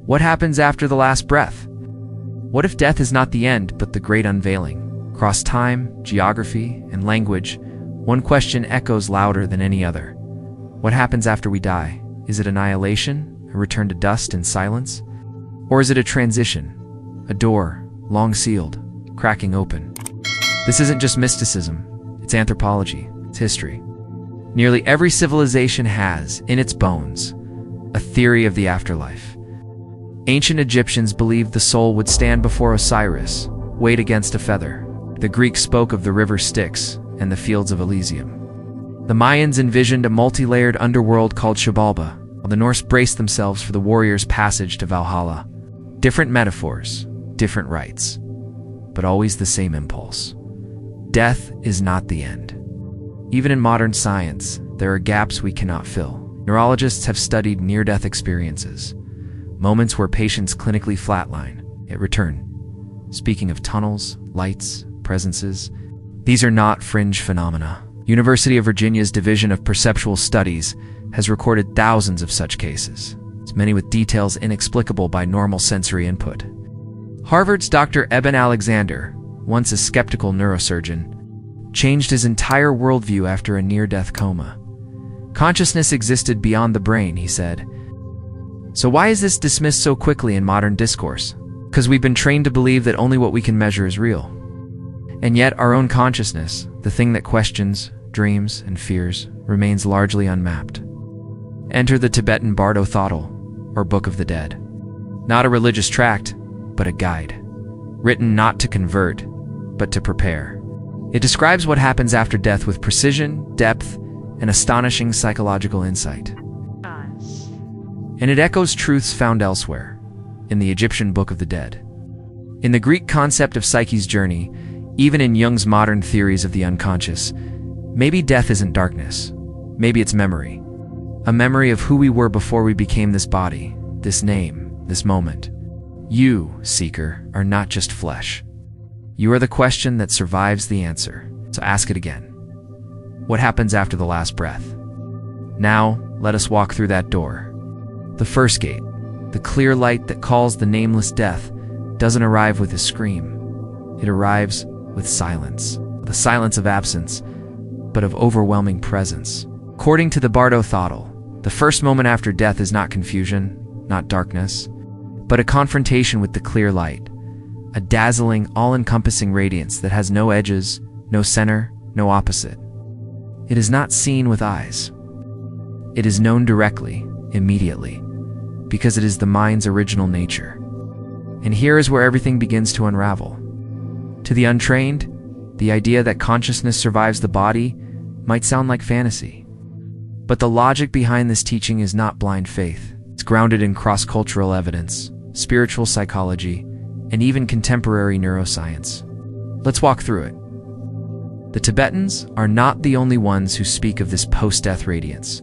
What happens after the last breath? What if death is not the end, but the great unveiling? Across time, geography, and language, one question echoes louder than any other. What happens after we die? Is it annihilation, a return to dust and silence? Or is it a transition, a door, long sealed, cracking open? This isn't just mysticism, it's anthropology, it's history. Nearly every civilization has, in its bones, a theory of the afterlife. Ancient Egyptians believed the soul would stand before Osiris, weighed against a feather. The Greeks spoke of the river Styx and the fields of Elysium. The Mayans envisioned a multi-layered underworld called Xibalba, while the Norse braced themselves for the warrior's passage to Valhalla. Different metaphors, different rites, but always the same impulse. Death is not the end. Even in modern science, there are gaps we cannot fill. Neurologists have studied near-death experiences, moments where patients clinically flatline, yet return. Speaking of tunnels, lights, presences, these are not fringe phenomena. University of Virginia's Division of Perceptual Studies has recorded thousands of such cases, many with details inexplicable by normal sensory input. Harvard's Dr. Eben Alexander, once a skeptical neurosurgeon, changed his entire worldview after a near-death coma. Consciousness existed beyond the brain, he said. So why is this dismissed so quickly in modern discourse? Because we've been trained to believe that only what we can measure is real. And yet our own consciousness, the thing that questions, dreams, and fears, remains largely unmapped. Enter the Tibetan Bardo Thodol, or Book of the Dead. Not a religious tract, but a guide. Written not to convert, but to prepare. It describes what happens after death with precision, depth, and astonishing psychological insight. And it echoes truths found elsewhere, in the Egyptian Book of the Dead. In the Greek concept of psyche's journey, even in Jung's modern theories of the unconscious, maybe death isn't darkness. Maybe it's memory. A memory of who we were before we became this body, this name, this moment. You, seeker, are not just flesh. You are the question that survives the answer, so ask it again. What happens after the last breath? Now, let us walk through that door. The first gate, the clear light that calls the nameless death, doesn't arrive with a scream. It arrives with silence. The silence of absence, but of overwhelming presence. According to the Bardo Thodol, the first moment after death is not confusion, not darkness, but a confrontation with the clear light. A dazzling, all-encompassing radiance that has no edges, no center, no opposite. It is not seen with eyes. It is known directly, immediately, because it is the mind's original nature. And here is where everything begins to unravel. To the untrained, the idea that consciousness survives the body might sound like fantasy. But the logic behind this teaching is not blind faith. It's grounded in cross-cultural evidence, spiritual psychology, and even contemporary neuroscience. Let's walk through it. The Tibetans are not the only ones who speak of this post-death radiance.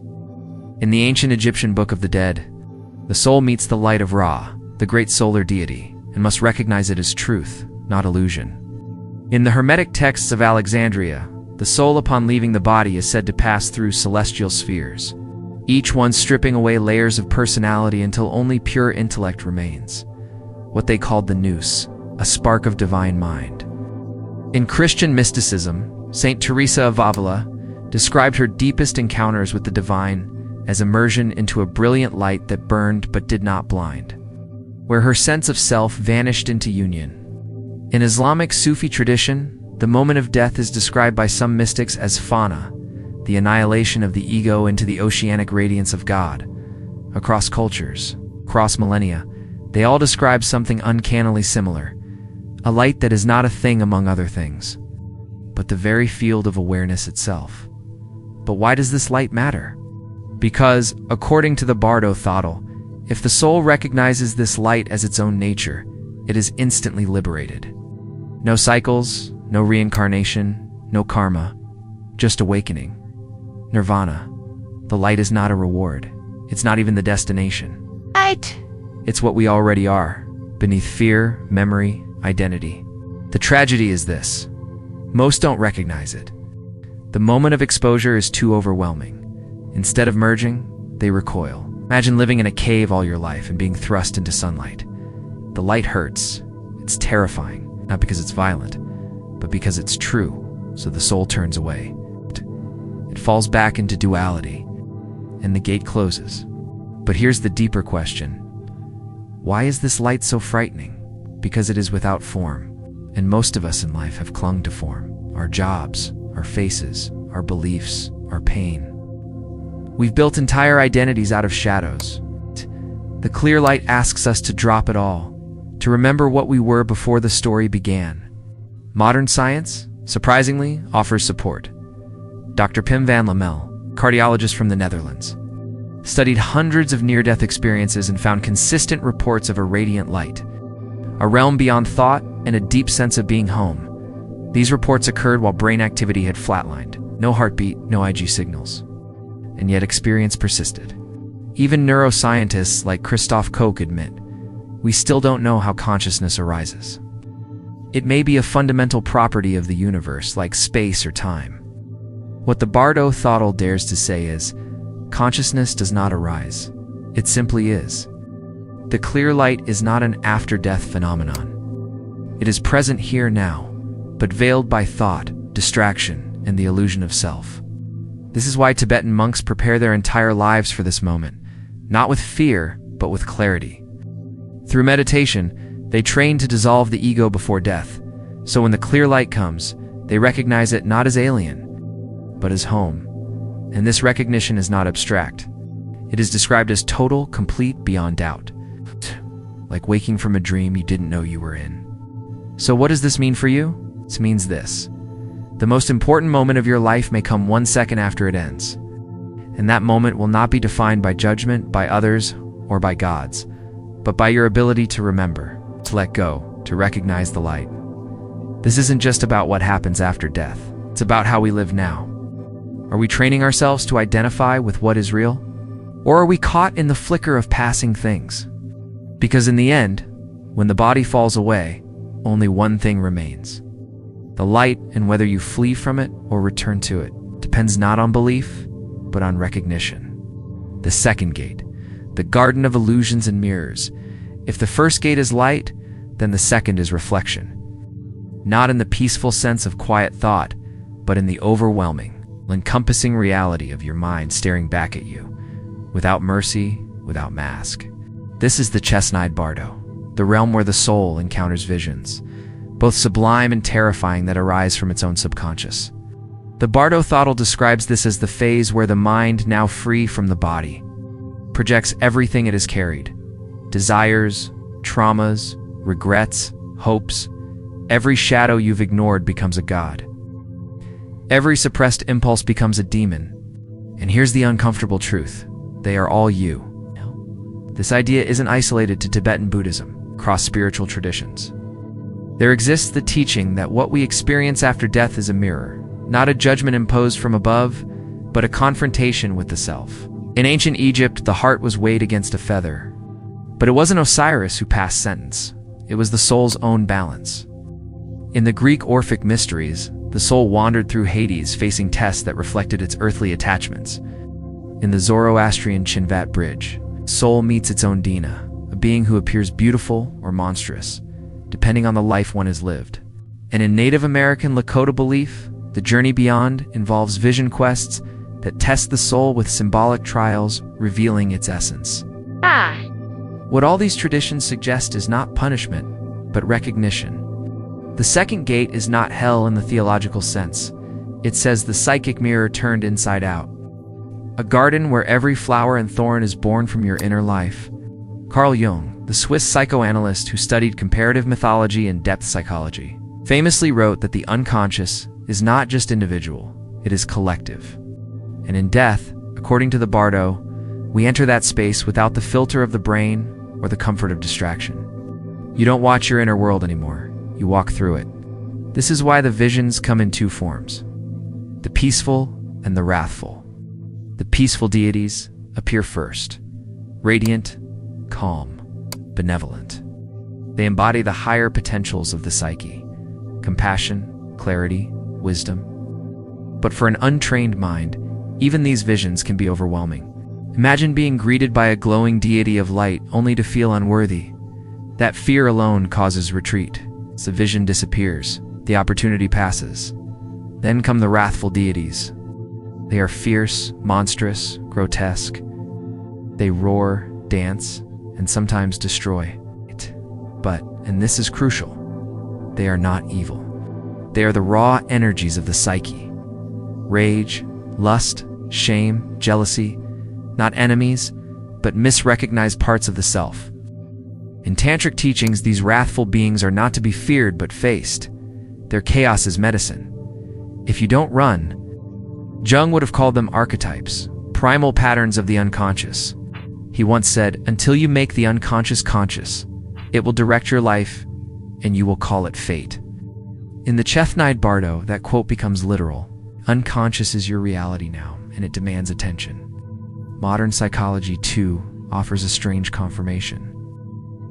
In the ancient Egyptian Book of the Dead, the soul meets the light of Ra, the great solar deity, and must recognize it as truth, not illusion. In the Hermetic texts of Alexandria, the soul upon leaving the body is said to pass through celestial spheres, each one stripping away layers of personality until only pure intellect remains. What they called the nous, a spark of divine mind. In Christian mysticism, Saint Teresa of Avila described her deepest encounters with the divine as immersion into a brilliant light that burned but did not blind, where her sense of self vanished into union. In Islamic Sufi tradition, the moment of death is described by some mystics as fana, the annihilation of the ego into the oceanic radiance of God. Across cultures, across millennia, they all describe something uncannily similar, a light that is not a thing among other things, but the very field of awareness itself. But why does this light matter? Because, according to the Bardo Thodol, if the soul recognizes this light as its own nature, it is instantly liberated. No cycles, no reincarnation, no karma, just awakening. Nirvana. The light is not a reward. It's not even the destination. Right. It's what we already are, beneath fear, memory, identity. The tragedy is this. Most don't recognize it. The moment of exposure is too overwhelming. Instead of merging, they recoil. Imagine living in a cave all your life and being thrust into sunlight. The light hurts. It's terrifying, not because it's violent, but because it's true, so the soul turns away. It falls back into duality, and the gate closes. But here's the deeper question. Why is this light so frightening? Because it is without form, and most of us in life have clung to form. Our jobs, our faces, our beliefs, our pain. We've built entire identities out of shadows. The clear light asks us to drop it all, to remember what we were before the story began. Modern science, surprisingly, offers support. Dr. Pim van Lommel, cardiologist from the Netherlands, studied hundreds of near-death experiences and found consistent reports of a radiant light, a realm beyond thought, and a deep sense of being home. These reports occurred while brain activity had flatlined, no heartbeat, no IG signals. And yet experience persisted. Even neuroscientists like Christoph Koch admit, we still don't know how consciousness arises. It may be a fundamental property of the universe, like space or time. What the Bardo Thodol dares to say is, consciousness does not arise. It simply is. The clear light is not an after-death phenomenon. It is present here now, but veiled by thought, distraction, and the illusion of self. This is why Tibetan monks prepare their entire lives for this moment, not with fear, but with clarity. Through meditation, they train to dissolve the ego before death, so when the clear light comes, they recognize it not as alien, but as home. And this recognition is not abstract. It is described as total, complete, beyond doubt. Like waking from a dream you didn't know you were in. So what does this mean for you? It means this. The most important moment of your life may come 1 second after it ends. And that moment will not be defined by judgment, by others, or by gods, but by your ability to remember, to let go, to recognize the light. This isn't just about what happens after death. It's about how we live now. Are we training ourselves to identify with what is real? Or are we caught in the flicker of passing things? Because in the end, when the body falls away, only one thing remains. The light, and whether you flee from it or return to it, depends not on belief, but on recognition. The second gate, the garden of illusions and mirrors. If the first gate is light, then the second is reflection. Not in the peaceful sense of quiet thought, but in the overwhelming, encompassing reality of your mind staring back at you, without mercy, without mask. This is the chestnut Bardo, the realm where the soul encounters visions, both sublime and terrifying, that arise from its own subconscious. The Bardo Thodol describes this as the phase where the mind, now free from the body, projects everything it has carried. Desires, traumas, regrets, hopes. Every shadow you've ignored becomes a god. Every suppressed impulse becomes a demon. And here's the uncomfortable truth. They are all you. This idea isn't isolated to Tibetan Buddhism, across spiritual traditions. There exists the teaching that what we experience after death is a mirror, not a judgment imposed from above, but a confrontation with the self. In ancient Egypt, the heart was weighed against a feather. But it wasn't Osiris who passed sentence. It was the soul's own balance. In the Greek Orphic mysteries, the soul wandered through Hades, facing tests that reflected its earthly attachments. In the Zoroastrian Chinvat bridge, soul meets its own Dina, a being who appears beautiful or monstrous, depending on the life one has lived. And in Native American Lakota belief, the journey beyond involves vision quests that test the soul with symbolic trials, revealing its essence. What all these traditions suggest is not punishment, but recognition. The second gate is not hell in the theological sense. It says the psychic mirror turned inside out. A garden where every flower and thorn is born from your inner life. Carl Jung, the Swiss psychoanalyst who studied comparative mythology and depth psychology, famously wrote that the unconscious is not just individual, it is collective. And in death, according to the Bardo, we enter that space without the filter of the brain or the comfort of distraction. You don't watch your inner world anymore. You walk through it. This is why the visions come in two forms, the peaceful and the wrathful. The peaceful deities appear first, radiant, calm, benevolent. They embody the higher potentials of the psyche, compassion, clarity, wisdom. But for an untrained mind, even these visions can be overwhelming. Imagine being greeted by a glowing deity of light only to feel unworthy. That fear alone causes retreat. The vision disappears. The opportunity passes. Then come the wrathful deities. They are fierce, monstrous, grotesque. They roar, dance, and sometimes destroy. But, and this is crucial, they are not evil. They are the raw energies of the psyche. Rage, lust, shame, jealousy, not enemies, but misrecognized parts of the self. In tantric teachings, these wrathful beings are not to be feared but faced. Their chaos is medicine. If you don't run, Jung would have called them archetypes, primal patterns of the unconscious. He once said, "Until you make the unconscious conscious, it will direct your life, and you will call it fate." In the Chethnide Bardo, that quote becomes literal. Unconscious is your reality now, and it demands attention. Modern psychology, too, offers a strange confirmation.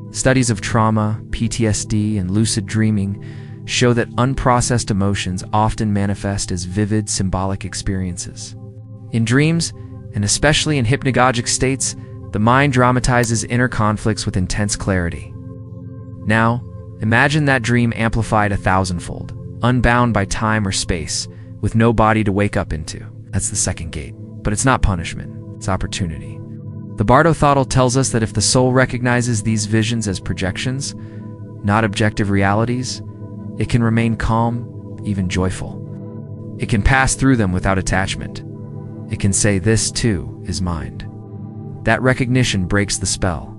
Studies of trauma, PTSD, and lucid dreaming show that unprocessed emotions often manifest as vivid, symbolic experiences. In dreams, and especially in hypnagogic states, the mind dramatizes inner conflicts with intense clarity. Now, imagine that dream amplified 1,000-fold, unbound by time or space, with no body to wake up into. That's the second gate. But it's not punishment, it's opportunity. The Bardo Thodol tells us that if the soul recognizes these visions as projections, not objective realities, it can remain calm, even joyful. It can pass through them without attachment. It can say, "This too is mind." That recognition breaks the spell,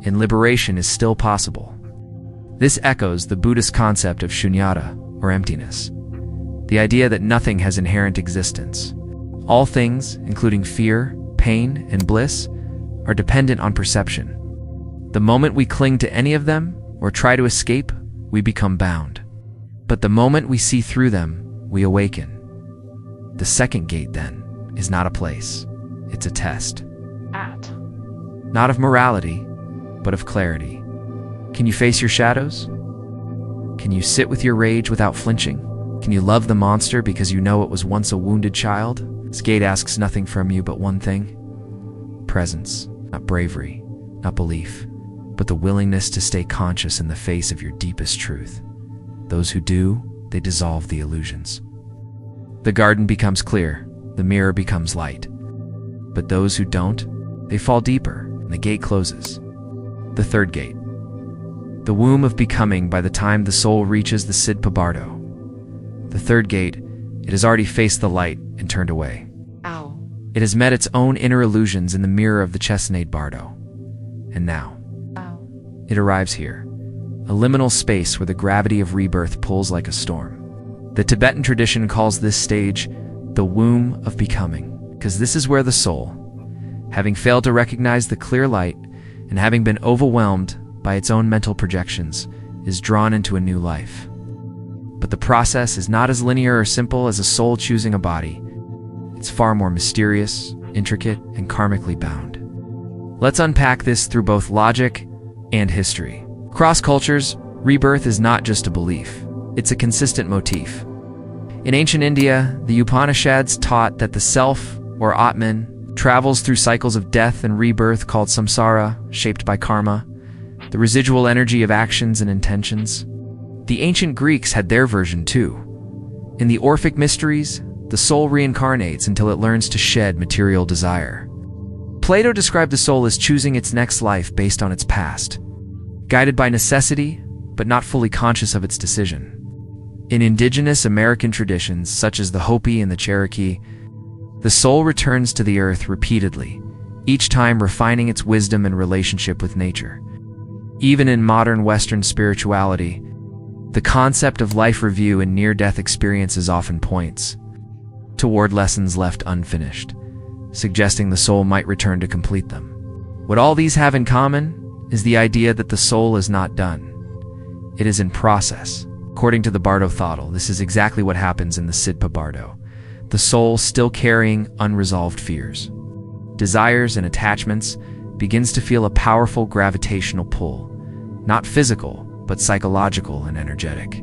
and liberation is still possible. This echoes the Buddhist concept of shunyata, or emptiness, the idea that nothing has inherent existence. All things, including fear, pain, and bliss, are dependent on perception. The moment we cling to any of them, or try to escape, we become bound. But the moment we see through them, we awaken. The second gate, then, is not a place. It's a test. Not of morality, but of clarity. Can you face your shadows? Can you sit with your rage without flinching? Can you love the monster because you know it was once a wounded child? This gate asks nothing from you but one thing: presence, not bravery, not belief, but the willingness to stay conscious in the face of your deepest truth. Those who do, they dissolve the illusions. The garden becomes clear, the mirror becomes light. But those who don't, they fall deeper, and the gate closes. The third gate. The womb of becoming by the time the soul reaches the Sidpa Bardo. The third gate, it has already faced the light and turned away. It has met its own inner illusions in the mirror of the Chethnide Bardo. And now, it arrives here, a liminal space where the gravity of rebirth pulls like a storm. The Tibetan tradition calls this stage the womb of becoming, because this is where the soul, having failed to recognize the clear light and having been overwhelmed by its own mental projections, is drawn into a new life. But the process is not as linear or simple as a soul choosing a body. It's far more mysterious, intricate, and karmically bound. Let's unpack this through both logic and history. Across cultures, rebirth is not just a belief. It's a consistent motif. In ancient India, the Upanishads taught that the self, or Atman, travels through cycles of death and rebirth called samsara, shaped by karma, the residual energy of actions and intentions. The ancient Greeks had their version too. In the Orphic Mysteries, the soul reincarnates until it learns to shed material desire. Plato described the soul as choosing its next life based on its past, guided by necessity, but not fully conscious of its decision. In indigenous American traditions, such as the Hopi and the Cherokee, the soul returns to the earth repeatedly, each time refining its wisdom and relationship with nature. Even in modern Western spirituality, the concept of life review and near-death experiences often points toward lessons left unfinished, suggesting the soul might return to complete them. What all these have in common is the idea that the soul is not done. It is in process. According to the Bardo Thodol, this is exactly what happens in the Sidpa Bardo. The soul, still carrying unresolved fears, desires, and attachments, begins to feel a powerful gravitational pull, not physical, but psychological and energetic.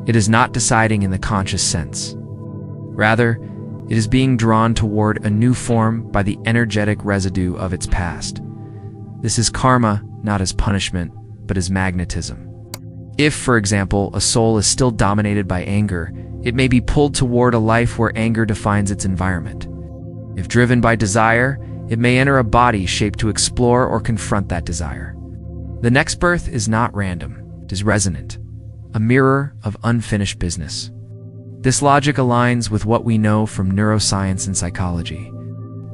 It is not deciding in the conscious sense. Rather, It is being drawn toward a new form by the energetic residue of its past. This is karma, not as punishment, but as magnetism. If, for example, a soul is still dominated by anger, it may be pulled toward a life where anger defines its environment. If driven by desire, it may enter a body shaped to explore or confront that desire. The next birth is not random, it is resonant, a mirror of unfinished business. This logic aligns with what we know from neuroscience and psychology.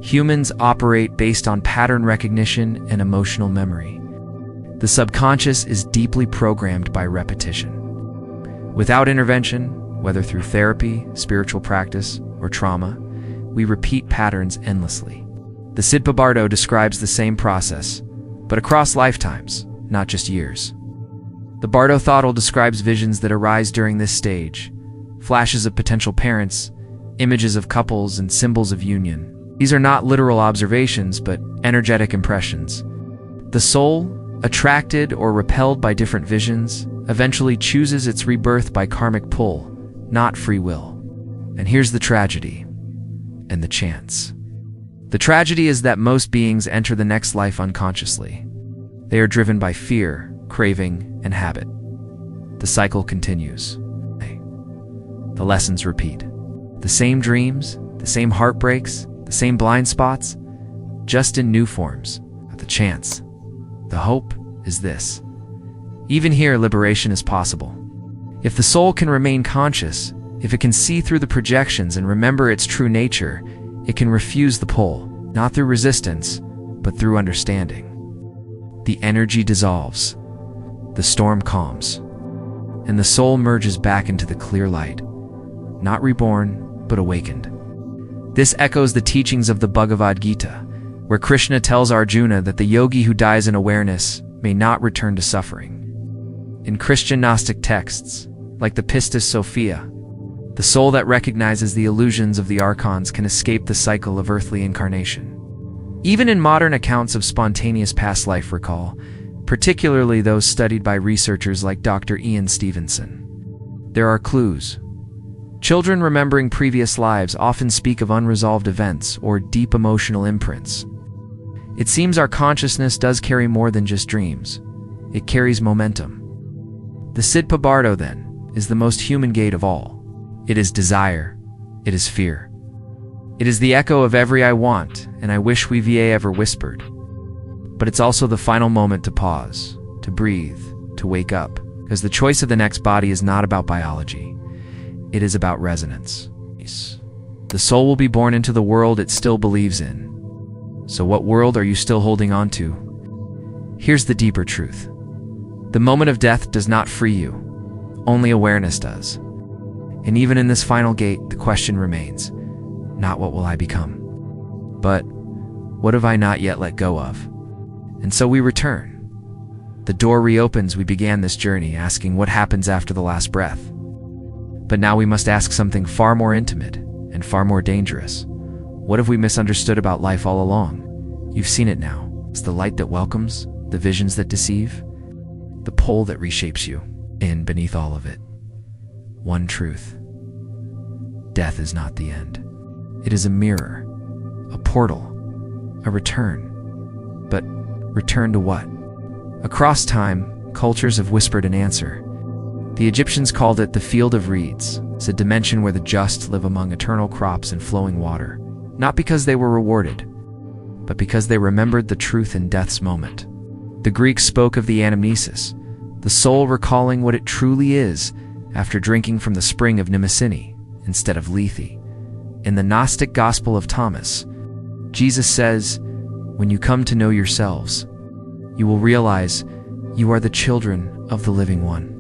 Humans operate based on pattern recognition and emotional memory. The subconscious is deeply programmed by repetition. Without intervention, whether through therapy, spiritual practice, or trauma, we repeat patterns endlessly. The Siddha Bardo describes the same process, but across lifetimes, not just years. The Bardo Thodol describes visions that arise during this stage, flashes of potential parents, images of couples, and symbols of union. These are not literal observations, but energetic impressions. The soul, attracted or repelled by different visions, eventually chooses its rebirth by karmic pull, not free will. And here's the tragedy, and the chance. The tragedy is that most beings enter the next life unconsciously. They are driven by fear, craving, and habit. The cycle continues. The lessons repeat. The same dreams, the same heartbreaks, the same blind spots, just in new forms. The chance, the hope is this. Even here, liberation is possible. If the soul can remain conscious, if it can see through the projections and remember its true nature, it can refuse the pull, not through resistance, but through understanding. The energy dissolves, the storm calms, and the soul merges back into the clear light, not reborn, but awakened. This echoes the teachings of the Bhagavad Gita, where Krishna tells Arjuna that the yogi who dies in awareness may not return to suffering. In Christian Gnostic texts, like the Pistis Sophia, the soul that recognizes the illusions of the archons can escape the cycle of earthly incarnation. Even in modern accounts of spontaneous past life recall, particularly those studied by researchers like Dr. Ian Stevenson, there are clues. Children remembering previous lives often speak of unresolved events or deep emotional imprints. It seems our consciousness does carry more than just dreams. It carries momentum. The Siddha Bardo, then, is the most human gate of all. It is desire. It is fear. It is the echo of every I want and I wish we VA ever whispered. But it's also the final moment to pause, to breathe, to wake up, because the choice of the next body is not about biology. It is about resonance. The soul will be born into the world it still believes in. So what world are you still holding on to? Here's the deeper truth. The moment of death does not free you. Only awareness does. And even in this final gate, the question remains, not what will I become, but what have I not yet let go of? And so we return. The door reopens. We began this journey asking what happens after the last breath. But now we must ask something far more intimate and far more dangerous. What have we misunderstood about life all along? You've seen it now. It's the light that welcomes, the visions that deceive, the pull that reshapes you. And beneath all of it, one truth. Death is not the end. It is a mirror, a portal, a return. But return to what? Across time, cultures have whispered an answer. The Egyptians called it the Field of Reeds. It's a dimension where the just live among eternal crops and flowing water, not because they were rewarded, but because they remembered the truth in death's moment. The Greeks spoke of the anamnesis, the soul recalling what it truly is after drinking from the spring of Mnemosyne instead of Lethe. In the Gnostic Gospel of Thomas, Jesus says, "When you come to know yourselves, you will realize you are the children of the living one."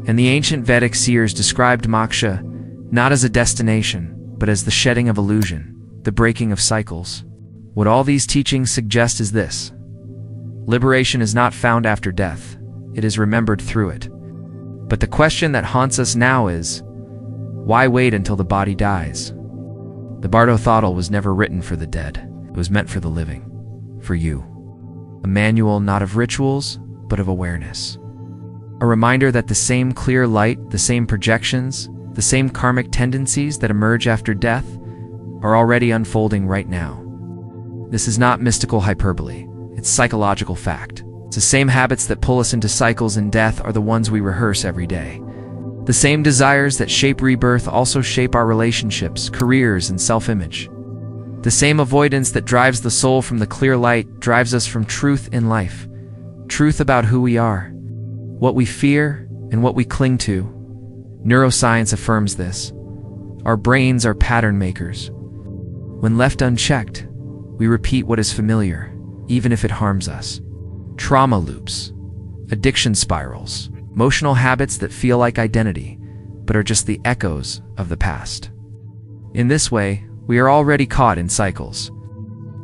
And the ancient Vedic seers described moksha not as a destination, but as the shedding of illusion, the breaking of cycles. What all these teachings suggest is this: liberation is not found after death, it is remembered through it. But the question that haunts us now is, why wait until the body dies? The Bardo Thodol was never written for the dead, it was meant for the living, for you. A manual not of rituals, but of awareness. A reminder that the same clear light, the same projections, the same karmic tendencies that emerge after death are already unfolding right now. This is not mystical hyperbole. It's psychological fact. It's the same habits that pull us into cycles in death are the ones we rehearse every day. The same desires that shape rebirth also shape our relationships, careers, and self-image. The same avoidance that drives the soul from the clear light drives us from truth in life. Truth about who we are, what we fear, and what we cling to. Neuroscience affirms this. Our brains are pattern makers. When left unchecked, we repeat what is familiar, even if it harms us. Trauma loops, addiction spirals, emotional habits that feel like identity, but are just the echoes of the past. In this way, we are already caught in cycles,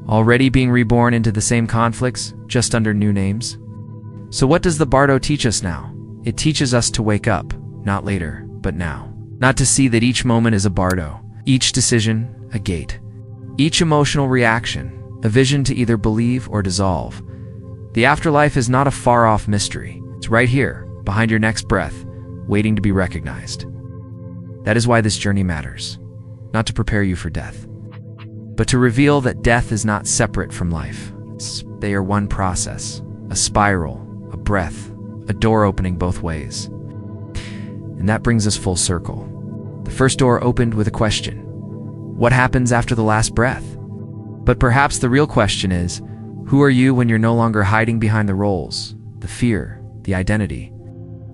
already being reborn into the same conflicts, just under new names. So what does the Bardo teach us now? It teaches us to wake up, not later, but now. Not to see that each moment is a Bardo, each decision, a gate, each emotional reaction, a vision to either believe or dissolve. The afterlife is not a far-off mystery. It's right here, behind your next breath, waiting to be recognized. That is why this journey matters. Not to prepare you for death, but to reveal that death is not separate from life. They are one process, a spiral, a breath, a door opening both ways. And that brings us full circle. The first door opened with a question. What happens after the last breath? But perhaps the real question is, who are you when you're no longer hiding behind the roles, the fear, the identity?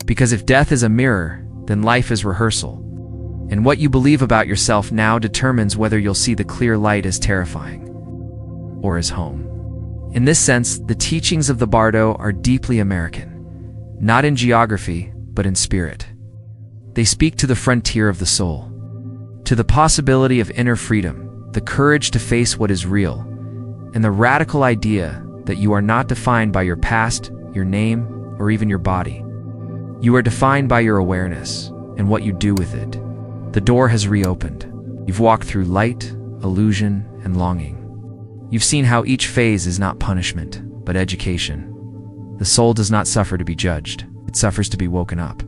Because if death is a mirror, then life is rehearsal. And what you believe about yourself now determines whether you'll see the clear light as terrifying or as home. In this sense, the teachings of the Bardo are deeply American, not in geography, but in spirit. They speak to the frontier of the soul, to the possibility of inner freedom, the courage to face what is real, and the radical idea that you are not defined by your past, your name, or even your body. You are defined by your awareness and what you do with it. The door has reopened. You've walked through light, illusion, and longing. You've seen how each phase is not punishment, but education. The soul does not suffer to be judged. It suffers to be woken up.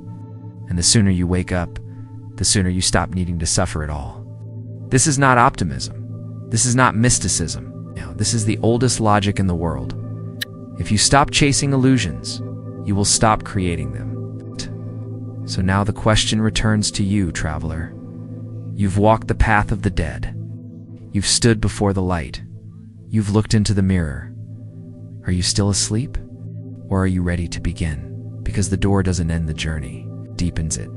And the sooner you wake up, the sooner you stop needing to suffer at all. This is not optimism. This is not mysticism. No, this is the oldest logic in the world. If you stop chasing illusions, you will stop creating them. So now the question returns to you, traveler. You've walked the path of the dead. You've stood before the light. You've looked into the mirror. Are you still asleep? Or are you ready to begin? Because the door doesn't end the journey, it deepens it.